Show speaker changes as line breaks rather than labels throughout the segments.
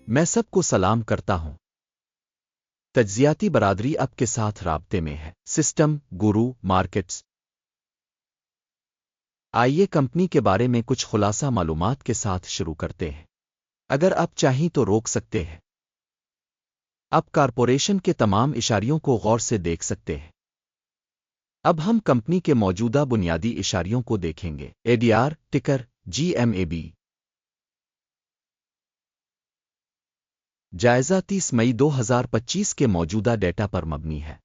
میں سب کو سلام کرتا ہوں۔ تجزیاتی برادری اب کے ساتھ رابطے میں ہے۔ سسٹم گورو مارکیٹس۔ آئیے کمپنی کے بارے میں کچھ خلاصہ معلومات کے ساتھ شروع کرتے ہیں۔ اگر آپ چاہیں تو روک سکتے ہیں۔ آپ کارپوریشن کے تمام اشاریوں کو غور سے دیکھ سکتے ہیں۔ اب ہم کمپنی کے موجودہ بنیادی اشاریوں کو دیکھیں گے۔ ADR ٹکر GMAB۔ جائزہ 30 مئی 2025 کے موجودہ ڈیٹا پر مبنی ہے۔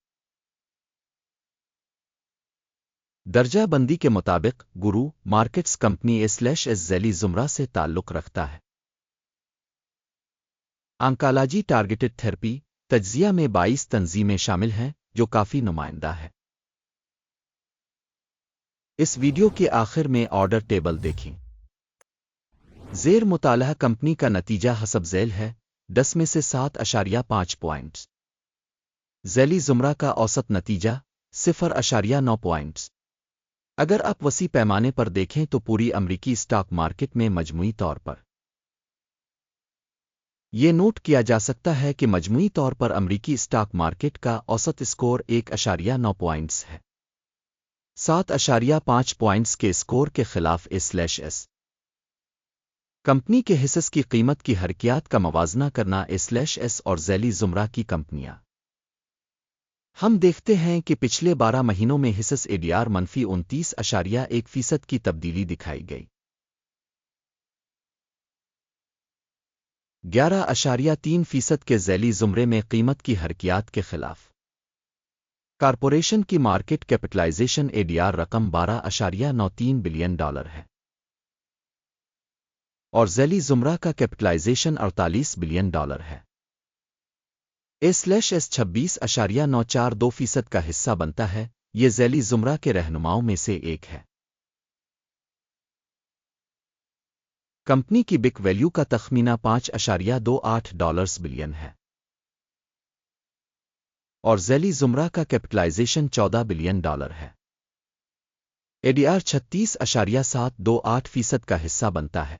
درجہ بندی کے مطابق گورو مارکیٹس کمپنی ایس ذیلی زمرہ سے تعلق رکھتا ہے۔ آنکالوجی ٹارگیٹڈ تھراپی تجزیہ میں 22 تنظیمیں شامل ہیں جو کافی نمائندہ ہے۔ اس ویڈیو کے آخر میں آرڈر ٹیبل دیکھیں۔ زیر مطالعہ کمپنی کا نتیجہ حسب ذیل ہے، 10 میں سے 7.5 پوائنٹس۔ ذیلی زمرہ کا اوسط نتیجہ 0.9 پوائنٹس۔ اگر آپ وسیع پیمانے پر دیکھیں تو پوری امریکی اسٹاک مارکیٹ میں مجموعی طور پر یہ نوٹ کیا جا سکتا ہے کہ مجموعی طور پر امریکی اسٹاک مارکیٹ کا اوسط اسکور 1.9 پوائنٹس ہے، 7.5 پوائنٹس کے اسکور کے خلاف A/S۔ کمپنی کے حصص کی قیمت کی حرکیات کا موازنہ کرنا A/S اور ذیلی زمرہ کی کمپنیاں۔ ہم دیکھتے ہیں کہ پچھلے 12 مہینوں میں حصص ADR منفی 29.1% کی تبدیلی دکھائی گئی۔ 11.3% کے ذیلی زمرے میں قیمت کی حرکیات کے خلاف۔ کارپوریشن کی مارکیٹ کیپٹلائزیشن ADR رقم $12.93 بلین ہے اور ذیلی زمرہ کا کیپٹلائزیشن $48 بلین ہے۔ A/S 26.942% کا حصہ بنتا ہے، یہ ذیلی زمرہ کے رہنماؤں میں سے ایک ہے۔ کمپنی کی بک ویلیو کا تخمینہ $5.28 بلین ہے اور ذیلی زمرہ کا کیپٹلائزیشن $14 بلین ہے۔ ADR 36.728% کا حصہ بنتا ہے۔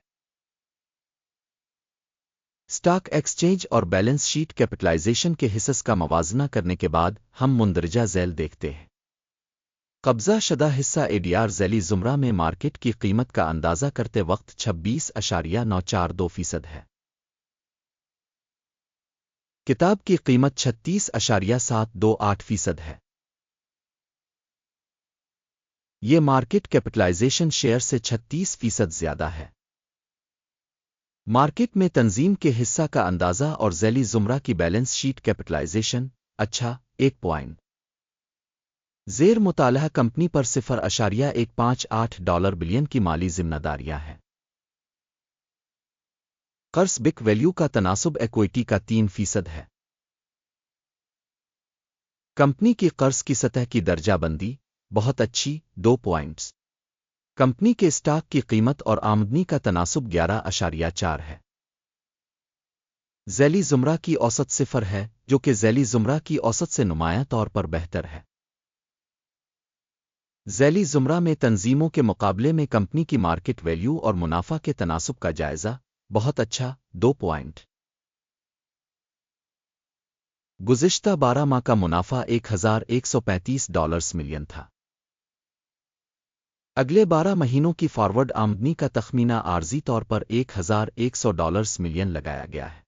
اسٹاک ایکسچینج اور بیلنس شیٹ کیپٹلائزیشن کے حصص کا موازنہ کرنے کے بعد ہم مندرجہ ذیل دیکھتے ہیں۔ قبضہ شدہ حصہ ADR ذیلی زمرہ میں مارکیٹ کی قیمت کا اندازہ کرتے وقت 26.942% ہے۔ کتاب کی قیمت 36.728% ہے۔ یہ مارکیٹ کیپٹلائزیشن شیئر سے 36% زیادہ ہے۔ مارکیٹ میں تنظیم کے حصہ کا اندازہ اور ذیلی زمرہ کی بیلنس شیٹ کیپٹلائزیشن 1 پوائنٹ۔ زیر مطالعہ کمپنی پر $0.158 بلین کی مالی ذمہ داریاں ہیں۔ قرض بک ویلیو کا تناسب ایکوئٹی کا 3% ہے۔ کمپنی کی قرض کی سطح کی درجہ بندی بہت اچھی 2 پوائنٹس۔ کمپنی کے اسٹاک کی قیمت اور آمدنی کا تناسب 11.4 ہے۔ ذیلی زمرہ کی اوسط 0 ہے، جو کہ ذیلی زمرہ کی اوسط سے نمایاں طور پر بہتر ہے۔ ذیلی زمرہ میں تنظیموں کے مقابلے میں کمپنی کی مارکیٹ ویلیو اور منافع کے تناسب کا جائزہ بہت اچھا 2 پوائنٹ۔ گزشتہ 12 ماہ کا منافع $1,135 ملین تھا۔ اگلے 12 مہینوں کی فارورڈ آمدنی کا تخمینہ عارضی طور پر $1,100 ملین لگایا گیا ہے۔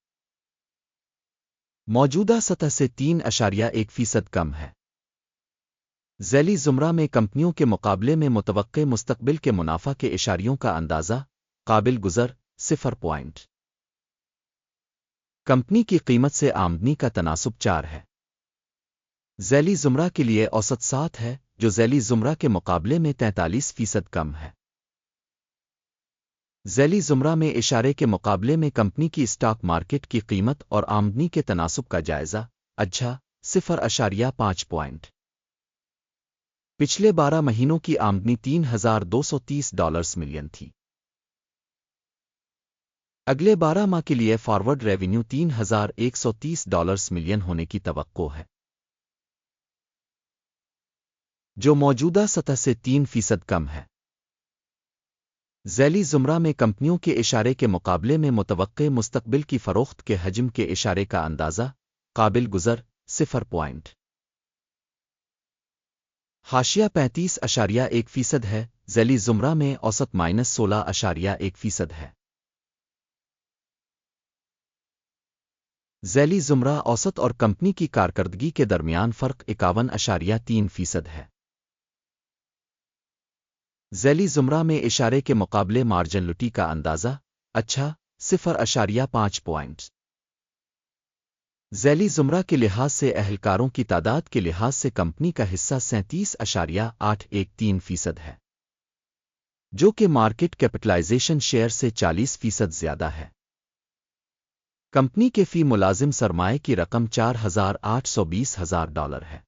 موجودہ سطح سے 3.1% کم ہے۔ ذیلی زمرہ میں کمپنیوں کے مقابلے میں متوقع مستقبل کے منافع کے اشاریوں کا اندازہ قابل گزر 0 پوائنٹ۔ کمپنی کی قیمت سے آمدنی کا تناسب 4 ہے۔ ذیلی زمرہ کے لیے اوسط 7 ہے، جو ذیلی زمرہ کے مقابلے میں 43% کم ہے۔ ذیلی زمرہ میں اشارے کے مقابلے میں کمپنی کی اسٹاک مارکیٹ کی قیمت اور آمدنی کے تناسب کا جائزہ 0.5 پوائنٹ۔ پچھلے 12 مہینوں کی آمدنی $3,230 ملین تھی۔ اگلے 12 ماہ کے لیے فارورڈ ریونیو $3,130 ملین ہونے کی توقع ہے، جو موجودہ سطح سے 3% کم ہے۔ ذیلی زمرہ میں کمپنیوں کے اشارے کے مقابلے میں متوقع مستقبل کی فروخت کے حجم کے اشارے کا اندازہ قابل گزر 0 پوائنٹ حاشیہ 35.1% ہے ذیلی زمرہ میں اوسط -16.1% ہے ذیلی زمرہ اوسط اور کمپنی کی کارکردگی کے درمیان فرق 51.3% ہے ذیلی زمرہ میں اشارے کے مقابلے مارجنلٹی کا اندازہ 0.5 پوائنٹ ذیلی زمرہ کے لحاظ سے اہلکاروں کی تعداد کے لحاظ سے کمپنی کا حصہ 37.813% ہے جو کہ مارکیٹ کیپٹلائزیشن شیئر سے 40% زیادہ ہے کمپنی کے فی ملازم سرمائے کی رقم $4,820,000 ہے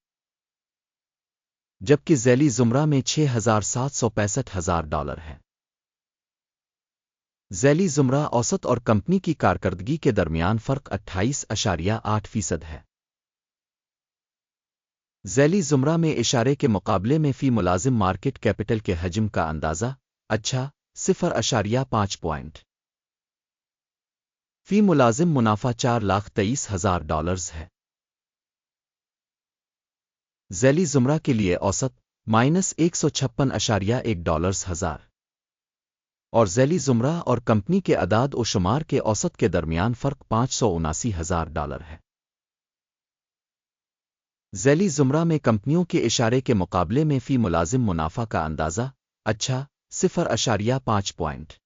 جبکہ ذیلی زمرہ میں $6,765,000 ہے ذیلی زمرہ اوسط اور کمپنی کی کارکردگی کے درمیان فرق 28.8% ہے ذیلی زمرہ میں اشارے کے مقابلے میں فی ملازم مارکیٹ کیپٹل کے حجم کا اندازہ 0.5 پوائنٹ فی ملازم منافع $4,23,000 ہے ذیلی زمرہ کے لیے اوسط -$156.1 اور ذیلی زمرہ اور کمپنی کے اعداد و شمار کے اوسط کے درمیان فرق $579,000 ہے ذیلی زمرہ میں کمپنیوں کے اشارے کے مقابلے میں فی ملازم منافع کا اندازہ 0.5 پوائنٹ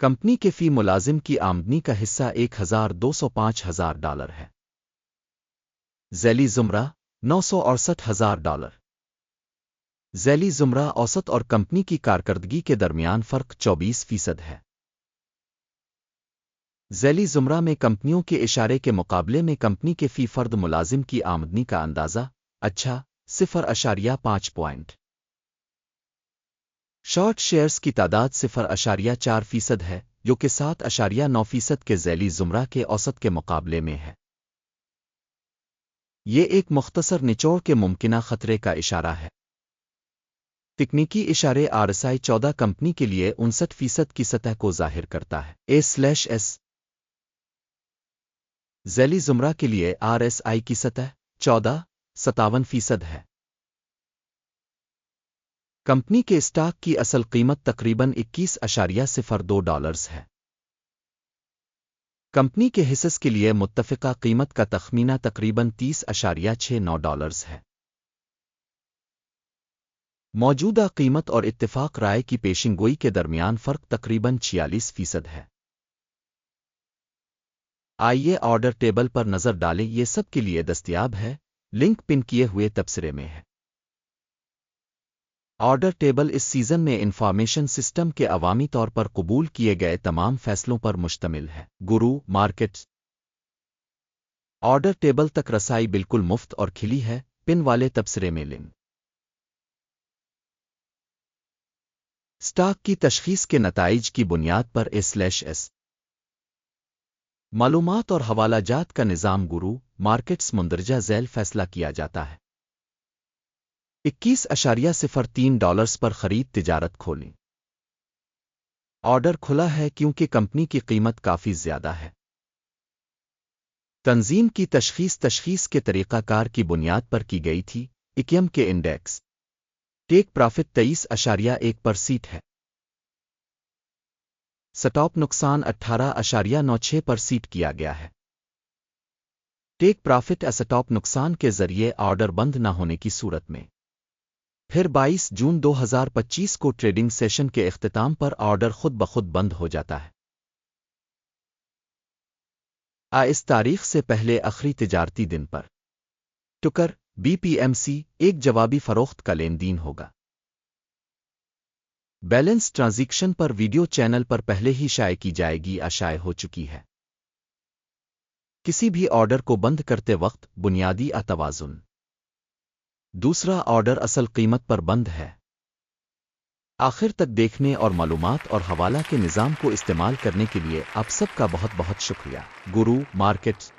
کمپنی کے فی ملازم کی آمدنی کا حصہ $1,205,000 ہے ذیلی زمرہ $968,000 ذیلی زمرہ اوسط اور کمپنی کی کارکردگی کے درمیان فرق 24% ہے ذیلی زمرہ میں کمپنیوں کے اشارے کے مقابلے میں کمپنی کے فی فرد ملازم کی آمدنی کا اندازہ 0.5 پوائنٹ شارٹ شیئرز کی تعداد 0.4% ہے جو کہ 7.9% کے ذیلی زمرہ کے اوسط کے مقابلے میں ہے یہ ایک مختصر نچوڑ کے ممکنہ خطرے کا اشارہ ہے تکنیکی اشارے RSI 14 کمپنی کے لیے 59% کی سطح کو ظاہر کرتا ہے A/S ذیلی زمرہ کے لیے RSI کی سطح 57% ہے کمپنی کے اسٹاک کی اصل قیمت تقریباً $21.02 ہے کمپنی کے حصص کے لیے متفقہ قیمت کا تخمینہ تقریباً $30.69 ہے موجودہ قیمت اور اتفاق رائے کی پیشنگوئی کے درمیان فرق تقریباً 46% ہے آئیے آرڈر ٹیبل پر نظر ڈالیں یہ سب کے لیے دستیاب ہے لنک پن کیے ہوئے تبصرے میں ہے آرڈر ٹیبل اس سیزن میں انفارمیشن سسٹم کے عوامی طور پر قبول کیے گئے تمام فیصلوں پر مشتمل ہے گرو مارکیٹس آرڈر ٹیبل تک رسائی بالکل مفت اور کھلی ہے پن والے تبصرے میں لنک اسٹاک کی تشخیص کے نتائج کی بنیاد پر A/S معلومات اور حوالہ جات کا نظام گرو مارکیٹس مندرجہ ذیل فیصلہ کیا جاتا ہے $21.03 پر خرید تجارت کھولیں آرڈر کھلا ہے کیونکہ کمپنی کی قیمت کافی زیادہ ہے تنظیم کی تشخیص کے طریقہ کار کی بنیاد پر کی گئی تھی اکیم کے انڈیکس ٹیک پرافٹ 23.1% ہے سٹاپ نقصان 18.96% کیا گیا ہے ٹیک پرافٹ اسٹاپ نقصان کے ذریعے آرڈر بند نہ ہونے کی صورت میں پھر 22 جون 2025 کو ٹریڈنگ سیشن کے اختتام پر آرڈر خود بخود بند ہو جاتا ہے اس تاریخ سے پہلے آخری تجارتی دن پر ٹکر BPMC ایک جوابی فروخت کا لین دین ہوگا بیلنس ٹرانزیکشن پر ویڈیو چینل پر پہلے ہی شائع کی جائے گی شائع ہو چکی ہے کسی بھی آرڈر کو بند کرتے وقت بنیادی توازن دوسرا آرڈر اصل قیمت پر بند ہے آخر تک دیکھنے اور معلومات اور حوالہ کے نظام کو استعمال کرنے کے لیے آپ سب کا بہت بہت شکریہ گرو مارکیٹس